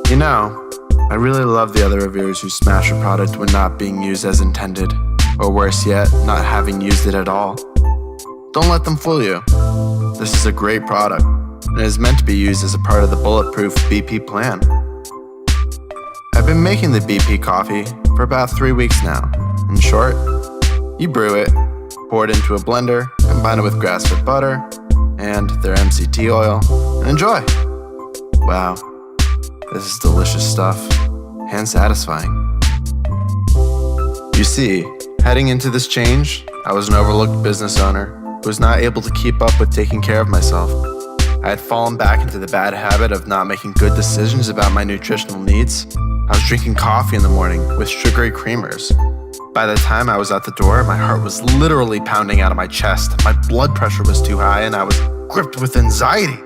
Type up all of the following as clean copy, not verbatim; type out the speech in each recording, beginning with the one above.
You know, I really love the other reviewers who smash a product when not being used as intended, or worse yet, not having used it at all. Don't let them fool you. This is a great product, and it is meant to be used as a part of the Bulletproof BP plan. I've been making the BP coffee for about 3 weeks now. In short, you brew it, pour it into a blender, combine it with grass-fed butter and their MCT oil, and enjoy. Wow, this is delicious stuff and satisfying. You see, heading into this change, I was an overlooked business owner who was not able to keep up with taking care of myself. I had fallen back into the bad habit of not making good decisions about my nutritional needs. I was drinking coffee in the morning with sugary creamers. By the time I was at the door, my heart was literally pounding out of my chest. My blood pressure was too high and I was gripped with anxiety.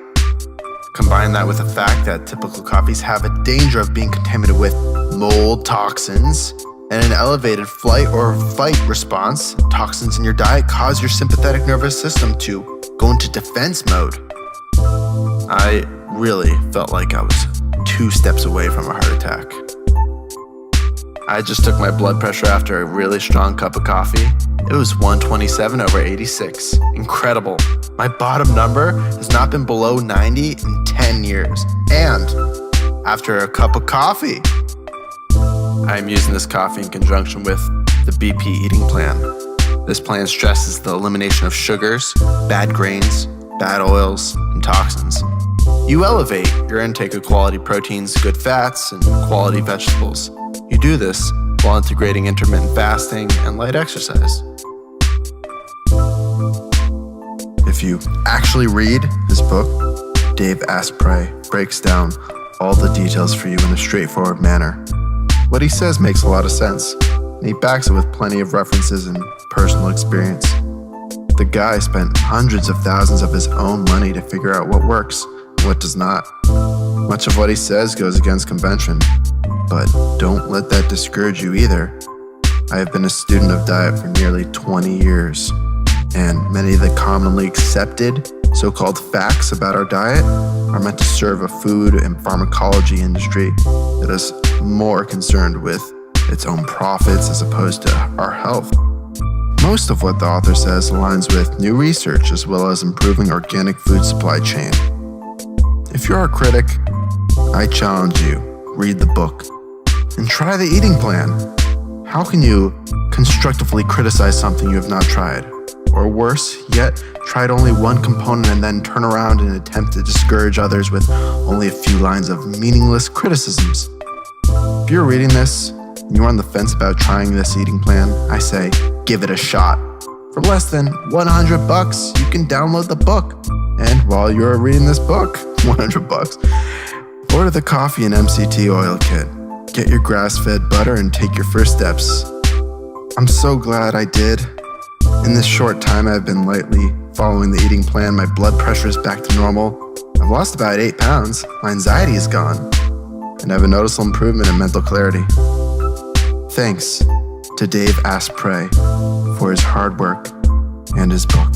Combine that with the fact that typical coffees have a danger of being contaminated with mold, toxins, and an elevated flight or fight response. Toxins in your diet cause your sympathetic nervous system to go into defense mode. I really felt like I was 2 steps away from a heart attack. I just took my blood pressure after a really strong cup of coffee. It was 127/86. Incredible. My bottom number has not been below 90 in 10 years. And after a cup of coffee. I am using this coffee in conjunction with the BP eating plan. This plan stresses the elimination of sugars, bad grains, bad oils, and toxins. You elevate your intake of quality proteins, good fats, and quality vegetables. You do this while integrating intermittent fasting and light exercise. If you actually read his book, Dave Asprey breaks down all the details for you in a straightforward manner. What he says makes a lot of sense, and he backs it with plenty of references and personal experience. The guy spent hundreds of thousands of his own money to figure out what works and what does not. Much of what he says goes against convention, but don't let that discourage you either. I have been a student of diet for nearly 20 years, and many of the commonly accepted so-called facts about our diet are meant to serve a food and pharmacology industry that is more concerned with its own profits as opposed to our health. Most of what the author says aligns with new research as well as improving organic food supply chain. If you're a critic, I challenge you, read the book and try the eating plan. How can you constructively criticize something you have not tried? Or worse yet, tried only one component and then turn around and attempt to discourage others with only a few lines of meaningless criticisms. If you're reading this and you're on the fence about trying this eating plan, I say, give it a shot. For less than $100, you can download the book. And while you're reading this book, $100, order the coffee and MCT oil kit. Get your grass-fed butter and take your first steps. I'm so glad I did. In this short time I've been lightly following the eating plan, my blood pressure is back to normal. I've lost about 8 pounds, my anxiety is gone, and I have a noticeable improvement in mental clarity. Thanks to Dave Asprey for his hard work and his book.